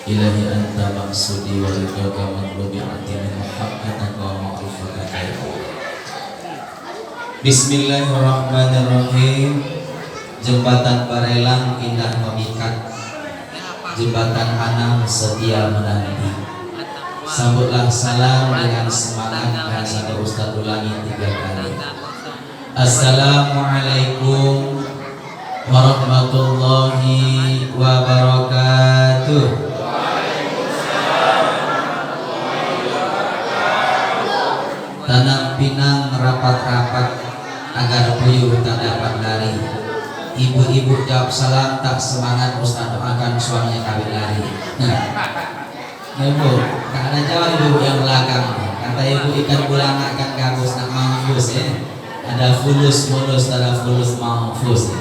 ilahi anta maksudi wa ridhoka matlubi atini muhabbataka wa ma'rifataka. Bismillahirrahmanirrahim. Jembatan Barelang indah memikat, jembatan Anam setia menanti. Sambutlah salam dengan semangat dan satu Ustaz ulangi 3 kali. Assalamualaikum warahmatullahi wabarakatuh. Tanang pinang rapat-rapat agar puyuh tak dapat lari. Ibu-ibu jawab salam tak semangat, Ustaz doakan suaminya kawin lari. Ibu, tak ada jawab ibu yang belakang. Kata ibu ikan bulanga akan gabus nak mampus ya. Ada fulus mulus, ada fulus mampus.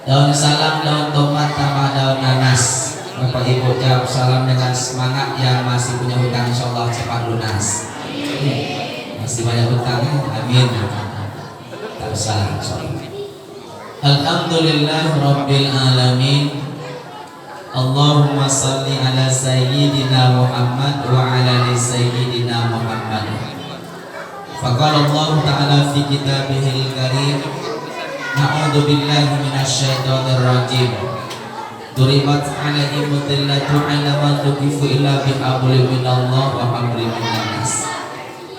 Daun salam, daun tomat, tambah daun nanas. Bapak ibu jawab salam dengan semangat, yang masih punya hutang insyaallah cepat lunas. Masih banyak hutang, amin. Tak usah insyaallah. Alhamdulillah Rabbil Alamin. Allahumma salli ala Sayyidina Muhammad wa ala ali Sayyidina Muhammad. Faqala Allah Ta'ala fi kitabihil karim, na'udhu billahi minasyaitonir rajim. Duribat alaihim dhillatu ala ma tuqifu illa bihabli minallah wa habli minannas.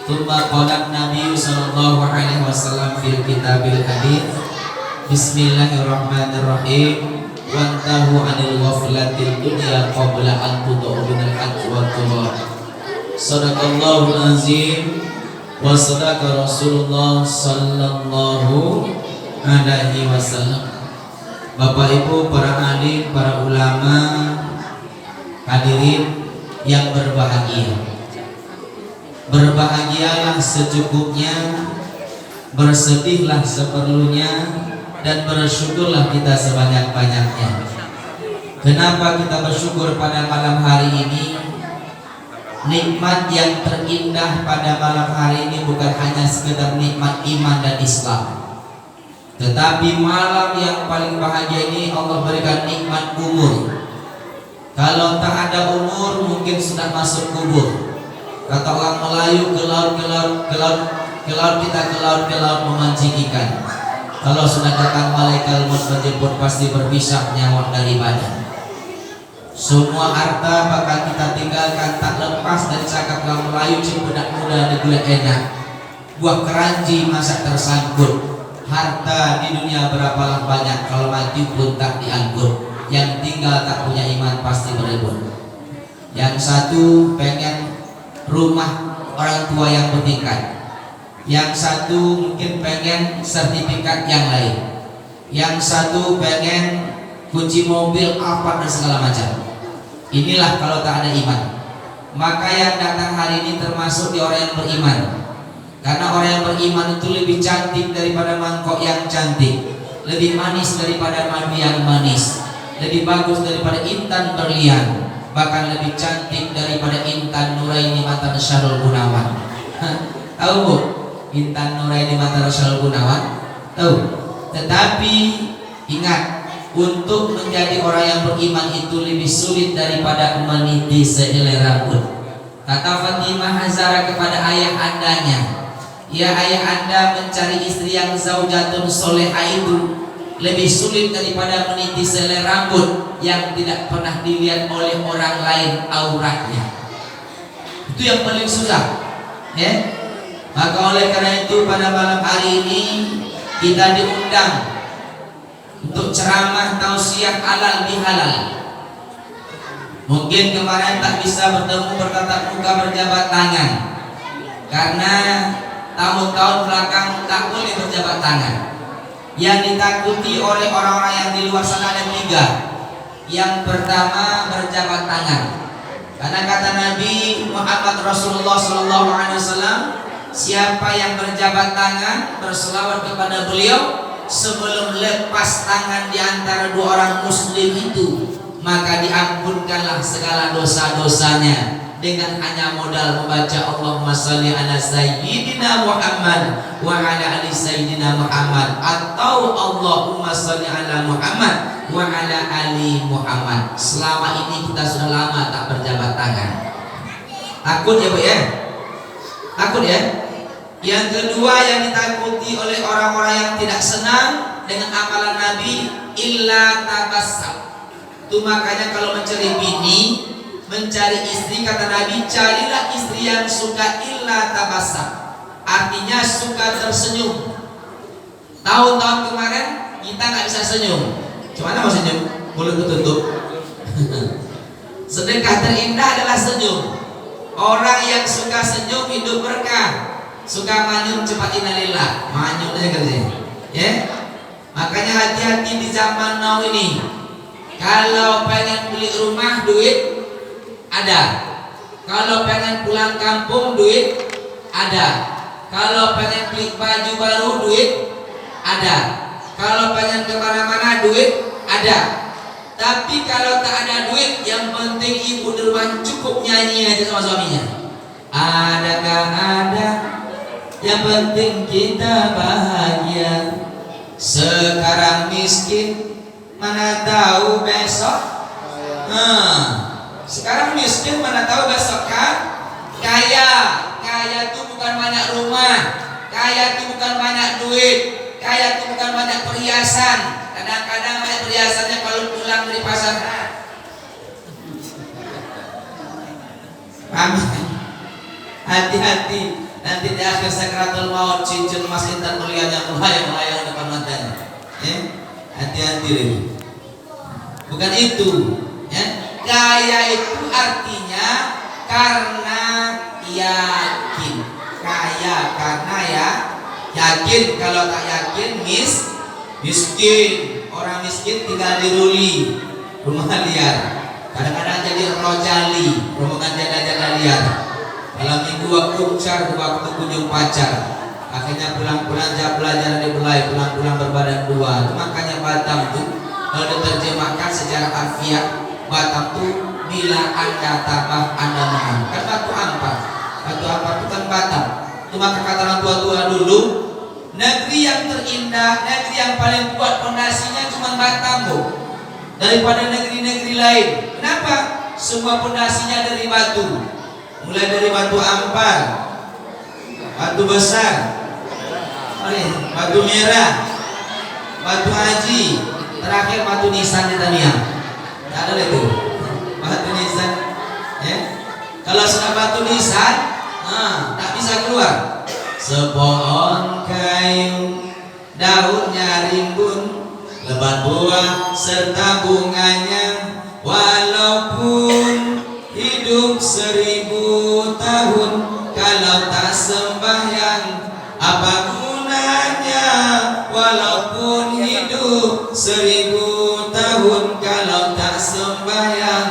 Thumma qala Nabi sallallahu alaihi wasallam fil kitabil hadits, bismillahirrahmanirrahim. Wantahu anil ghaflatil dunya qabla an tudau binal haqq wa turab. Sadaqallahul azim wa sadaqa Rasulullah sallallahu alaihi wasallam. Bapak Ibu, para alim, para ulama, hadirin yang berbahagia. Berbahagialah secukupnya, bersedihlah seperlunya, dan bersyukurlah kita sebanyak-banyaknya. Kenapa kita bersyukur pada malam hari ini? Nikmat yang terindah pada malam hari ini bukan hanya sekedar nikmat iman dan Islam, tetapi malam yang paling bahagia ini Allah berikan nikmat umur. Kalau tak ada umur mungkin sudah masuk kubur. Kata orang Melayu, ke laut kita ke laut memancing ikan. Kalau sudah datang malaikat maut menjemput pasti berpisah nyawa dari badan. Semua harta bakal kita tinggalkan, tak lepas dari cakap orang Melayu, cempedak muda digulai enak, buah keranji masa tersangkut. Harta di dunia berapalah banyak, kalau mati pun tak diangkut. Yang tinggal tak punya iman pasti berebut. Yang satu pengen rumah orang tua yang bertingkat, yang satu mungkin pengen sertifikat yang lain, yang satu pengen kunci mobil apa dan segala macam. Inilah kalau tak ada iman. Maka yang datang hari ini termasuk di orang yang beriman, karena orang yang beriman itu lebih cantik daripada mangkok yang cantik, lebih manis daripada madu yang manis, lebih bagus daripada intan berlian, bahkan lebih cantik daripada Intan Nuraini Matan Syarul Gunawan. Tahu bu? Intan Nuraini Matan Syarul Gunawan? Tahu? Tetapi ingat, untuk menjadi orang yang beriman itu lebih sulit daripada meniti sehelai rambut. Kata Fatimah Hazara kepada ayah andanya, ya ayah anda, mencari istri yang zaujatun soleha itu lebih sulit daripada meniti sehelai rambut yang tidak pernah dilihat oleh orang lain auratnya. Itu yang paling susah, ya. Maka oleh karena itu pada malam hari ini kita diundang untuk ceramah tausiah halal bihalal. Mungkin kemarin tak bisa bertemu bertatap muka berjabat tangan, karena tahun-tahun belakang tak boleh berjabat tangan. Yang ditakuti oleh orang-orang yang di luar sana ada 3. Yang pertama, berjabat tangan. Karena kata Nabi Muhammad Rasulullah SAW, siapa yang berjabat tangan berselawat kepada beliau sebelum lepas tangan di antara 2 orang muslim itu, maka diampunkanlah segala dosa-dosanya dengan hanya modal membaca Allahumma shalli ala sayyidina Muhammad wa ala ali sayyidina Muhammad, atau Allahumma shalli ala Muhammad wa ala ali Muhammad. Selama ini kita sudah lama tak berjabat tangan. Takut ya Bu ya? Takut ya? Yang kedua yang ditakuti oleh orang-orang yang tidak senang dengan amalan Nabi, illa tabassam. Itu makanya kalau mencari bini, mencari istri, kata Nabi, carilah istri yang suka illa tabassam. Artinya suka tersenyum. Tahun-tahun kemarin kita nggak bisa senyum. Gimana mau senyum? Mulut tertutup. Sedekah terindah adalah senyum. Orang yang suka senyum hidup berkah. Suka manyun cepat innalillah. Manyun aja kerja. Ya. Makanya hati-hati di zaman now ini. Kalau pengen beli rumah, duit ada. Kalau pengen pulang kampung, duit ada. Kalau pengen beli baju baru, duit ada. Kalau pengen kemana-mana, duit ada. Tapi kalau tak ada duit, yang penting ibu di rumah cukup nyanyi aja sama suaminya. Adakah ada? Yang penting kita bahagia. Sekarang miskin, mana tahu besok. Sekarang miskin, mana tahu besok kan? Kaya itu bukan banyak rumah, kaya itu bukan banyak duit, kaya itu bukan banyak perhiasan. Kadang-kadang banyak perhiasannya kalau pulang dari pasar. Amin. Hati-hati, nanti di akhir sakaratul maut cincin emas intan mulianya melayang-layang depan matanya. Hati-hati deh. Bukan itu. Kaya itu artinya karena yakin. Kaya karena yakin. Kalau tak yakin miskin. Orang miskin tinggal di ruli, rumah liar. Kadang-kadang jadi rojali, rombongan janda-janda liar. Malam minggu waktu ucar, waktu kunjung pacar. Akhirnya pulang-pulang jam belajar di belai, pulang-pulang berbadan dua. Itu makanya Batam tuh kalau diterjemahkan secara harfiah, Batam tuh bila Anda tabah Anda menang. Kan batu ampar. Batu ampar itu kan Batam. Itu maka kata orang tua-tua dulu, negeri yang terindah, negeri yang paling kuat pondasinya cuma Batam Bu, daripada negeri-negeri lain. Kenapa? Semua pondasinya dari batu. Mulai dari batu ampar, batu besar, batu merah, batu haji, terakhir batu nisan di Tamiang. Tidak ada itu batu nisan. Kalau sudah batu nisan, tak bisa keluar. Sepohon kayu, daunnya rimbun, lebat buah serta bunganya. Walaupun hidup 1000 tahun, kalau tak sembahyang apa gunanya? Walaupun hidup 1000 tahun, kalau tak sembahyang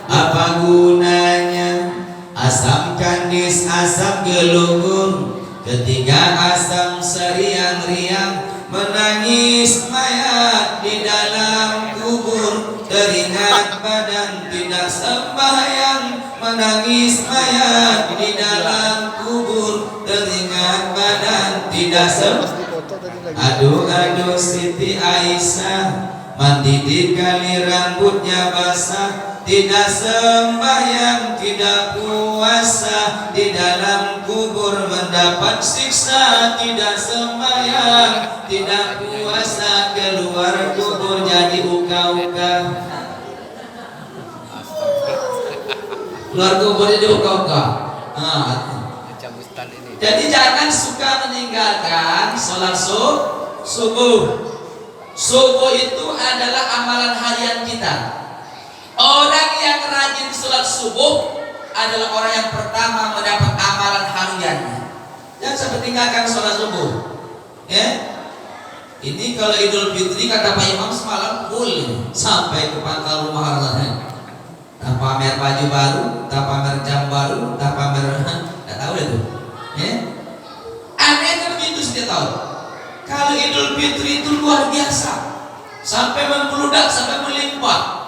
apa gunanya? Asam kandis, asam gelugur, ketika asam seriang-riang, menangis mayat di dalam kubur, teringat badan tidak sembahyang. Menangis mayat di dalam kubur, teringat badan tidak sembahyang. Aduh Siti Aisyah, mandi di kali rambutnya basah, tidak sembahyang, tidak puasa, di dalam kubur mendapat siksa. Tidak sembahyang, tidak puasa, keluar kubur jadi uka-uka. Keluar kubur jadi uka-uka. Jadi jangan suka meninggalkan sholat subuh. Subuh itu adalah amalan harian kita. Orang yang rajin sholat subuh adalah orang yang pertama mendapat amalan hariannya. Jangan sampai tinggalkan sholat subuh. Ini kalau Idul Fitri kata Pak Imam semalam full sampai ke pangkal rumah rasanya. Tak pamer baju baru, tak pamer jam baru, tak pamer, tak tahu itu. Aneh kan begitu setiap tahun. Kalau Idul Fitri itu luar biasa, sampai membludak, sampai melimpah.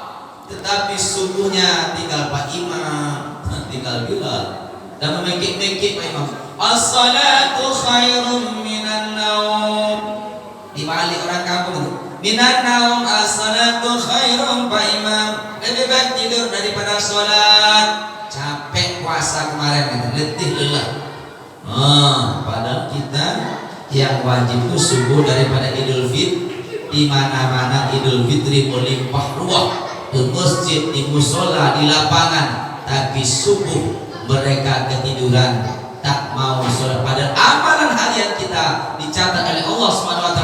Tetapi subuhnya tinggal Pak Imam, tinggal Bilal, dan memekik-mekik Pak Imam. As-salatu khairum minan naum. Di balik orang kampung itu, Minan naum as-salatu khairum Pak Imam. Lebih baik tidur daripada sholat. Capek puasa kemarin itu, letih lelah. Padahal kita yang wajib itu subuh daripada Idul Fitri. Di mana-mana Idul Fitri melimpah ruah, di masjid, di musola, di lapangan. Tapi subuh mereka ketiduran, tak mau sholat. Padahal amalan harian kita dicatat oleh Allah SWT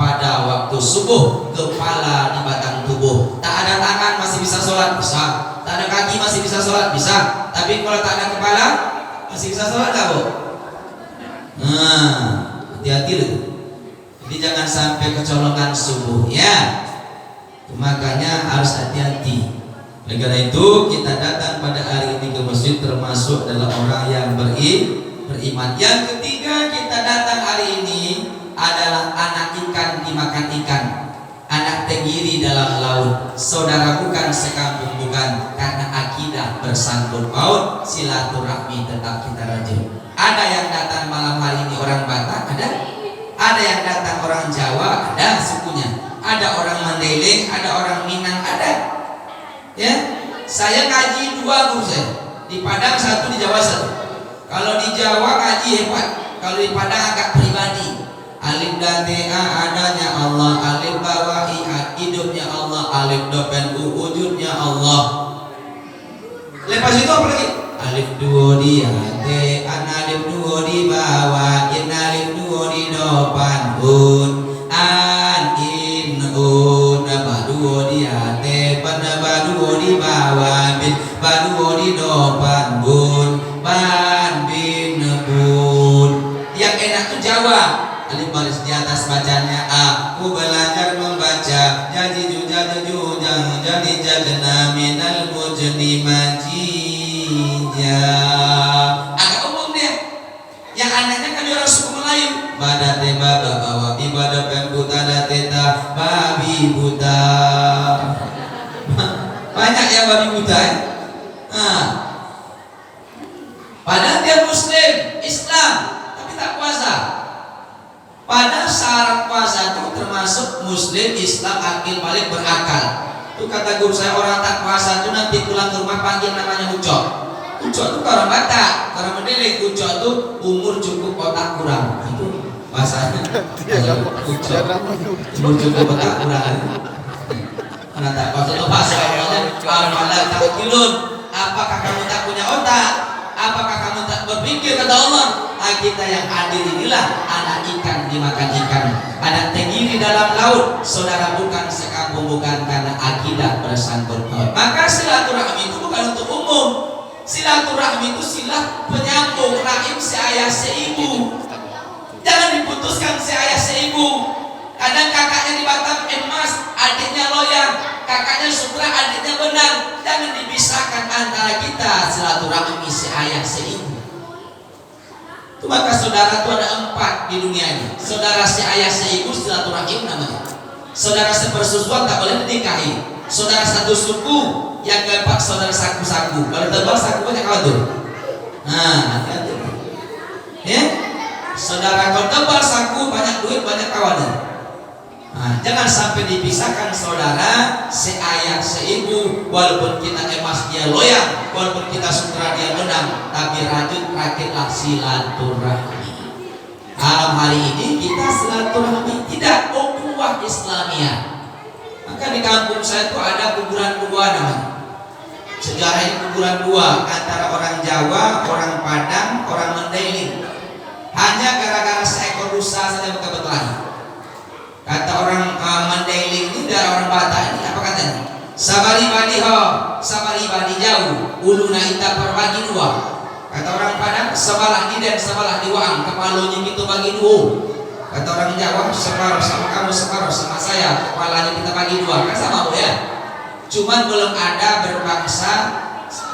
pada waktu subuh. Kepala di batang tubuh, tak ada tangan masih bisa sholat, bisa. Tak ada kaki masih bisa sholat, bisa. Tapi kalau tak ada kepala masih bisa sholat gak, Bu? Hati-hati loh. Jadi jangan sampai kecolongan subuh ya. Makanya harus hati-hati. Oleh karena itu kita datang pada hari ini ke masjid termasuk adalah orang yang beriman. Yang ketiga kita datang hari ini adalah anak ikan dimakan ikan, anak tenggiri dalam laut. Saudara bukan sekampung bukan, karena akidah bersangkut paut, silaturahmi tetap kita rajin. Ada yang datang malam hari ini orang Batak, ada yang datang orang Jawa, ada sukunya, ada orang Mandailing, ada orang Minang, ada. Ya, saya ngaji dua guru saya, di Padang satu, di Jawa satu. Kalau di Jawa ngaji hebat, kalau di Padang agak pribadi. Alif dan ta adanya Allah, alif bawahi hidupnya Allah, alif dopen wujudnya Allah. Lepas itu apa lagi? Alif duo di hati, alif duo di bawah, alif duo di depan, baduo di hati, baduo di bawah, baduo di depan, ban bin bun. Yang enak tuh Jawa. Alif baris di atas bacanya, aku belajar membaca, jadi jajana minal mujni majija. Agak umum dia. Yang anehnya kan dia orang suku Melayu. Badate baba bawa ibadah pembuta dateta babi buta. Banyak ya babi buta ya. Padahal dia Muslim, Islam, tapi tak puasa. Pada syarat puasa itu termasuk Muslim, Islam, akil balik, berakal. Itu kata guru saya, orang tak puasa itu nanti pulang ke rumah panggil namanya ucok. Ucok itu orang Batak, orang Mandailing. Ucok itu umur cukup otak kurang. Itu bahasanya. Ucok umur cukup otak kurang. Karena tak puasa itu bahasa orangnya al-malak takilun. Apakah kamu tak punya otak? Apakah kamu tak berpikir? Kata Allah, kita yang hadir inilah anak ikan dimakan ikan, anak tenggiri dalam laut. Saudara bukan sekampung bukan, karena akidah bersangkut paut. Maka silaturahmi itu bukan untuk umum. Silaturahmi itu silah penyambung rahim seayah seibu. Jangan diputuskan seayah seibu. Kadang kakaknya di Batam emas, adiknya loyang, kakaknya sutra, adiknya benang. Jangan dipisahkan antara kita. Silaturahmi seayah seibu. Itu maka saudara itu ada 4 di dunia ini. Saudara seayah seibu silaturahim namanya. Saudara sepersusuan tak boleh dinikahi. Saudara satu suku, yang keempat saudara saku-saku. Kalau tebal saku banyak kawan tuh. Hati-hati. Ya, saudara kalau tebal saku banyak duit banyak kawan. Jangan sampai dipisahkan saudara seayah seibu. Walaupun kita emas dia loyang, walaupun kita sutra dia menang, tapi rakitlah silaturahmi. Malam hari ini kita silaturahmi, tidak ukhuwah Islamiyah. Maka di kampung saya itu ada kuburan dua namanya. Sejarah ini kuburan dua antara orang Jawa, orang Padang, orang Mandailing. Hanya gara-gara seekor rusa saja mereka berkelahi. Kata orang Mandailing ini dari orang Batak ini apa katanya? Sabari badiho, sabari badi jauh, uluna ita perbagi dua. Kata orang Padang, sebalah di dan sebalah di waang, kepalanya kita bagi dua. Kata orang Jawa, separuh sama kamu, separuh sama saya, kepalanya kita bagi dua. Kan sama Bu ya? Cuman belum ada berbangsa,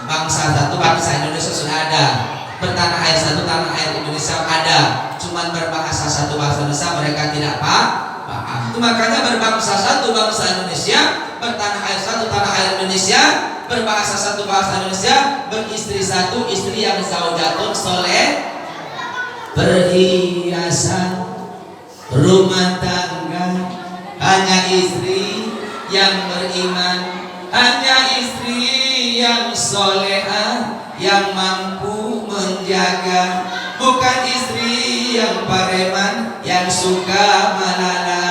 bangsa satu, bangsa Indonesia sudah ada. Bertanah air satu, tanah air Indonesia ada. Cuman berbahasa satu, bahasa Indonesia mereka tidak paham. Itu makanya berbangsa satu, bangsa Indonesia, bertanah air satu, tanah air Indonesia, berbahasa satu, bahasa Indonesia, beristri satu, istri yang zaujatun soleh, berhiasan rumah tangga, hanya istri yang beriman, hanya istri yang solehah, yang mampu menjaga, bukan istri yang pareman, yang suka melala.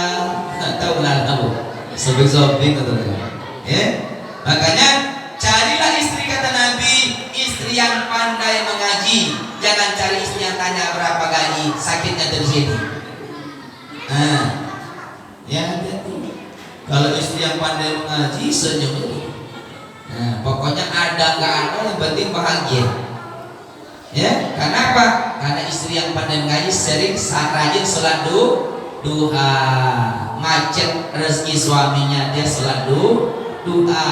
Tahu melala bu? Sobek-sobek atau ya? Makanya carilah istri, kata Nabi, istri yang pandai mengaji. Jangan cari istri yang tanya berapa gaji, sakitnya dari sini. Ya hati-hati. Kalau istri yang pandai mengaji, senyum ini. Pokoknya ada nggak ada, yang penting bahagia. Ya, kenapa? Karena istri yang pandai mengaji sering rajin sholat duha, macet rezeki suaminya, dia sholat duha.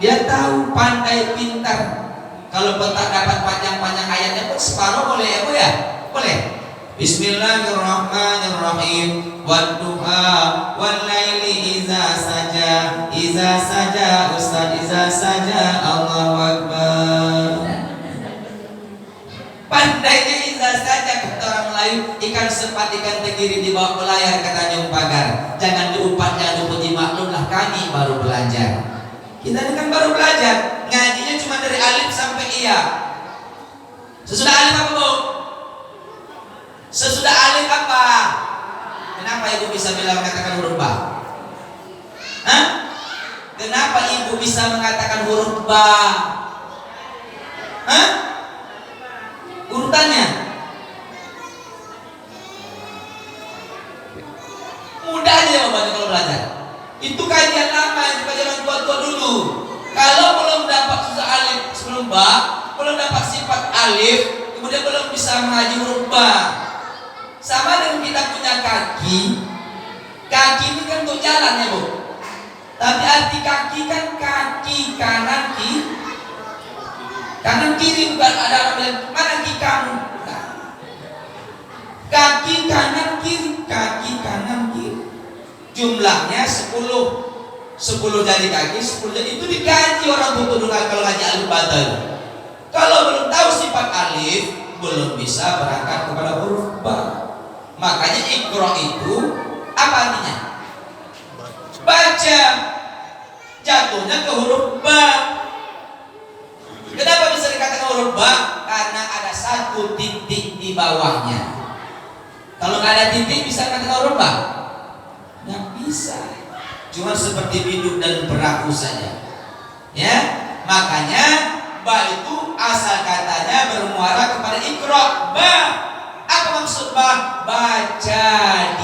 Dia tahu, pandai, pintar. Kalau tak dapat panjang-panjang ayatnya pun separuh boleh ya bu ya? Boleh. Bismillahirrahmanirrahim. Wadduha walaili iza saja, iza saja Ustaz, iza saja, Allahu Akbar. Pandainya iza saja, kata orang Melayu, ikan sepat, ikan tenggiri dibawa belayar, kata Nyum Pagar. Jangan diumpat, jangan dipuji, maklumlah kami baru belajar. Kita ini kan baru belajar, ngajinya cuma dari alif sampai iya. Sesudah alif apa bu? Sesudah alif apa? Kenapa ibu bisa bilang mengatakan huruf ba? Kenapa ibu bisa mengatakan huruf ba? Urutannya mudah aja jawabannya kalau belajar. Itu kajian lama, itu kajian tua-tua dulu. Kalau belum dapat susah alif sebelum ba, belum dapat sifat alif, kemudian belum bisa mengaji huruf ba. Sama dengan kita punya kaki. Kaki ini kan untuk jalan ya bu. Tapi arti kaki kan kaki kanan kanan kiri, bukan ada orang bilang mana kaki kamu. Kaki kanan kiri, kaki kanan kiri. Jumlahnya 10 jadi kaki, 10 jadi itu dikaji orang butuh kalau ngaji alif bata. Kalau belum tahu sifat alif, belum bisa berangkat kepada huruf ba. Makanya Iqra itu apa artinya? Baca. Jatuhnya ke huruf ba. Kenapa bisa dikatakan huruf ba? Karena ada satu titik di bawahnya. Kalau nggak ada titik bisa dikatakan huruf ba? Nggak bisa, cuma seperti biduk dan perahu saja. Ya, makanya ba itu asal katanya bermuara kepada Iqra. Ba, apa maksud ba? Baca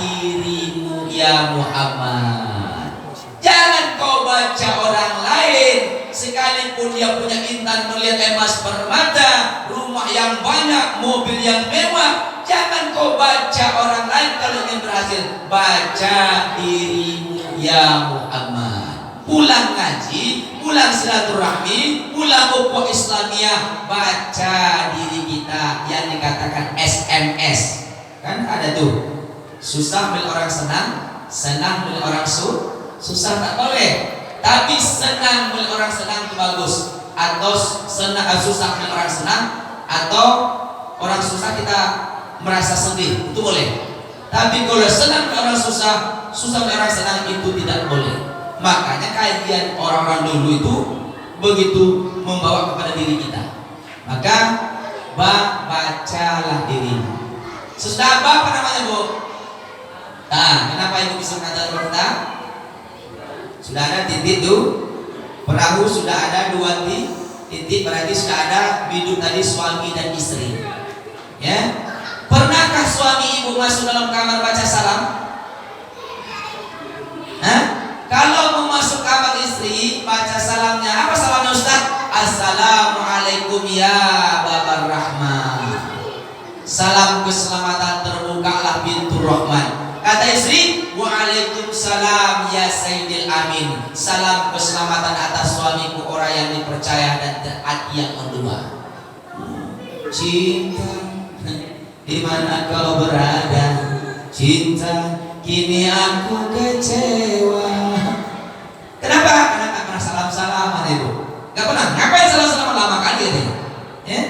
dirimu ya Muhammad. Jangan kau baca orang lain, sekalipun dia punya intan melihat emas permata, rumah yang banyak, mobil yang mewah. Jangan kau baca orang lain kalau ingin berhasil. Baca dirimu ya Muhammad. Pulang ngaji, pulang silaturahmi, pulang ukhuwah Islamiyah, baca diri kita yang dikatakan SMS. Kan ada tuh, susah milik orang senang, senang milik orang susah tak boleh. Tapi senang milik orang senang itu bagus. Atau susah milik orang senang, atau orang susah kita merasa sedih, itu boleh. Tapi kalau senang orang susah, susah orang senang, itu tidak boleh. Makanya kajian orang-orang dulu itu begitu membawa kepada diri kita. Maka bacalah dirimu. Sudah apa namanya bu? Kenapa ibu bisa mengatakan berita? Sudah ada titik tuh, perahu sudah ada 2 titik, berarti sudah ada biduk tadi suami dan istri. Ya. Pernahkah suami ibu masuk dalam kamar baca salam? Kalau mau masuk kamar istri, baca salamnya apa salamnya Ustaz? Assalamualaikum ya Babar Rahman. Salam keselamatan, terbukalah pintu rahmat. Kata istri, waalaikumsalam ya Sayyidil Amin. Salam keselamatan atas suamiku, orang yang dipercaya dan taat yang kedua. Cinta di mana kau berada, cinta kini aku kecewa. Kenapa? Karena gak pernah salam-salaman ibu. Gak pernah. Ngapain salam-salaman lama kali ini? Ya?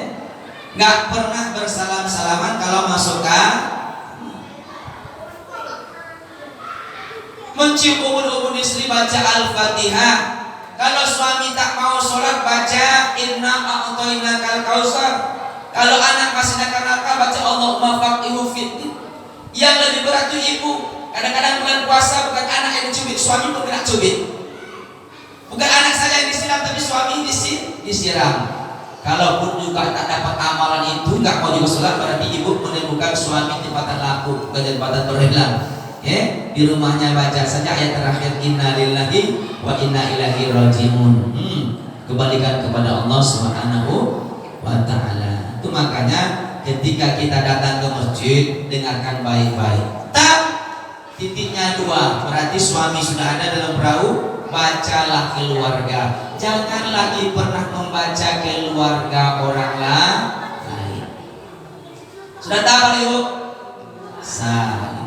Gak pernah bersalam-salaman kalau masuk Mencium ubun-ubun istri baca Al-Fatihah. Kalau suami tak mau sholat baca Inna a'tainakal kautsar. Kalau anak masih nakal-nakal baca Allahumma faqihu fiddin. Yang lebih berat itu ibu. Kadang-kadang bulan puasa bukan anak yang dicubit, suami pun kena cubit. Bukan anak saja yang disiram, tapi suami disiram. Kalaupun juga tak dapat amalan itu, nggak mau juga sholat, berarti ibu menemukan suami tempatan laku, bukan tempatan berhilang. Di rumahnya baca saja ayat terakhir Inna lillahi wa inna ilaihi raji'un. Kembalikan kepada Allah Subhanahu wa ta'ala. Itu makanya ketika kita datang ke masjid, dengarkan baik-baik. Titiknya dua, berarti suami sudah ada dalam perahu, bacalah keluarga. Jangan lagi pernah membaca keluarga orang lain. Sudah tahu ibu?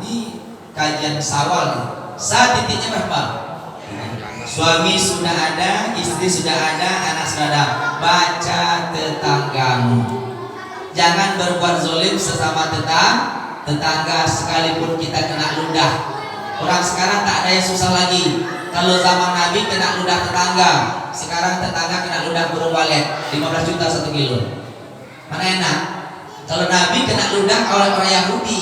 Ini kajian sawal. Titiknya berapa? Suami sudah ada, istri sudah ada, anak sudah ada. Baca tetanggamu. Jangan berbuat zalim sesama tetangga sekalipun kita kena ludah. Orang sekarang tak ada yang susah lagi. Kalau zaman Nabi kena ludah tetangga, sekarang tetangga kena ludah burung walet 15 juta 1 kilo. Mana enak? Kalau Nabi kena ludah oleh orang Yahudi,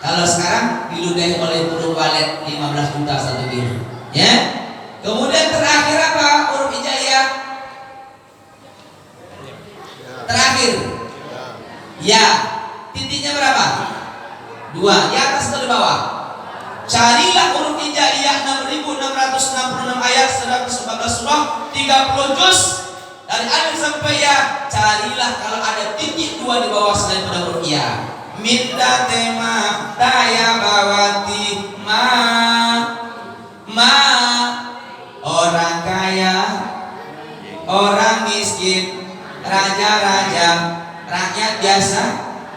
kalau sekarang diludahi oleh burung walet 15 juta 1 kilo. Ya. Kemudian terakhir apa? Huruf hijaiyah. Terakhir. Ya. Titiknya berapa? 2. Di atas atau di bawah? Carilah huruf hijaiyah 6666 ayat 114 surah 30 juz dari alif sampai ya. Carilah kalau ada titik 2 di bawah selain pada huruf ya. Minta tema daya bawati orang kaya, orang miskin, raja-raja, rakyat biasa,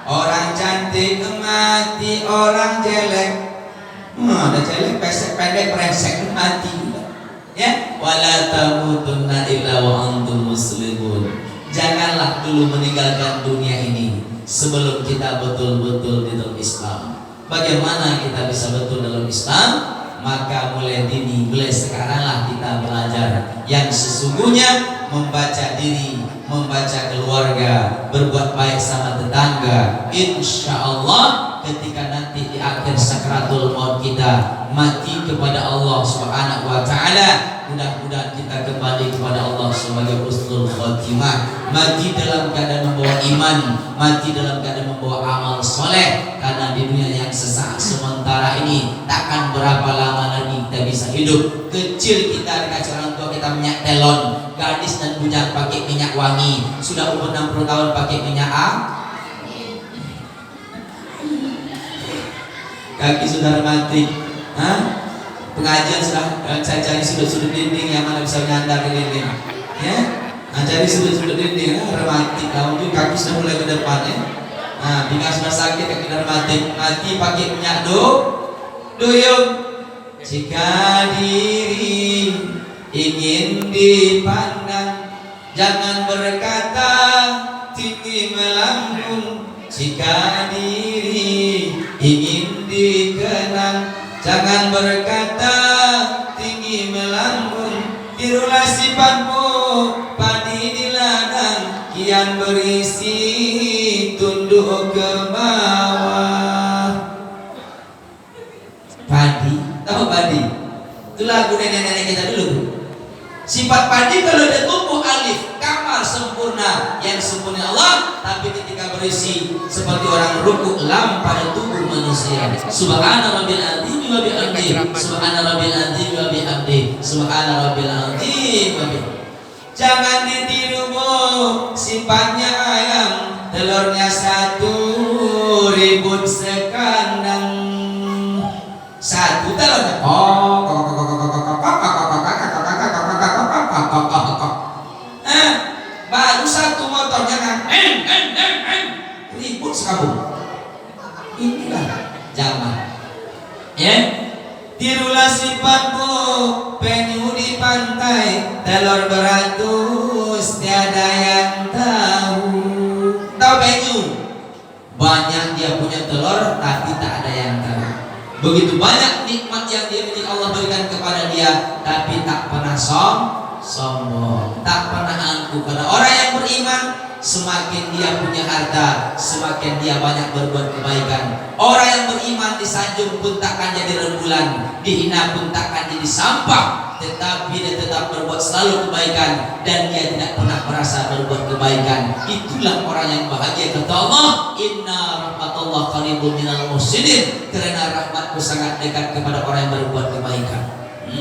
orang cantik mati, orang jelek. Ada jelek, pesek, pendek, brengsek mati. Ya, wala tamutunna illa wa antum muslimun. Janganlah dulu meninggalkan dunia ini sebelum kita betul-betul di dalam Islam. Bagaimana kita bisa betul dalam Islam? Maka mulai sekaranglah kita belajar yang sesungguhnya, membaca diri, membaca keluarga, berbuat baik sama tetangga. Insya Allah ketika nanti di akhir sakratul maut kita mati kepada Allah Subhanahu wa ta'ala, mudah-mudahan kita kembali kepada Allah sebagai husnul khotimah, mati dalam keadaan membawa iman, mati dalam keadaan membawa amal soleh. Karena di dunia yang sesaat sementara ini takkan berapa lama lagi kita bisa hidup. Kecil kita dikasih orang tua kita minyak telon, gadis dan bujang pakai minyak wangi, sudah umur 60 tahun pakai minyak kaki sudah rematik, pengajian sudah saya cari sudut-sudut dinding yang mana bisa nyandar ke dinding, ya, cari sudut-sudut dinding, rematik, lalu kaki sudah mulai ke depan, ya, pinggang sudah sakit, kaki sudah rematik, mati pakai minyak duyung. Jika diri ingin dipandang, jangan berkata tinggi melambung. Jika diri ingin dikenang, jangan berkata tinggi melambung. Tirulah sifatmu padi di ladang, kian berisi tunduk ke bawah. Padi, tahu padi? Itu lagu nenek-nenek kita dulu. Sifat padi kalau dia tumbuh alif, kamal, sempurna, yang sempurna Allah, tapi ketika berisi seperti orang ruku, lam pada tubuh manusia. Subhana rabbil azim wa bihamdi, subhana rabbil azim wa bihamdi, subhana rabbil azim wa bihamdi. Jangan ditiru bu, sifatnya ayam, telurnya 1 ribut sekandang. 1 telurnya baru 1 motornya kan ribut sekabung. Inilah zaman, ya. Tirulah sifatmu penyu di pantai, telur beratus tiada yang tahu. Tahu penyu? Banyak dia punya telur tapi tak ada yang tahu. Begitu banyak nikmat yang dia miliki Allah berikan kepada dia, tapi tak pernah sombong, tak pernah angkuh. Karena orang yang beriman, semakin dia punya harta, semakin dia banyak berbuat kebaikan. Orang yang beriman disanjung pun takkan jadi rembulan, dihina pun takkan jadi sampah, tetapi dia tetap berbuat selalu kebaikan dan dia tidak pernah merasa berbuat kebaikan. Itulah orang yang bahagia, kata Allah, inna rahmatullah qaribun minal muhsinin, karena rahmatku sangat dekat kepada orang yang berbuat kebaikan.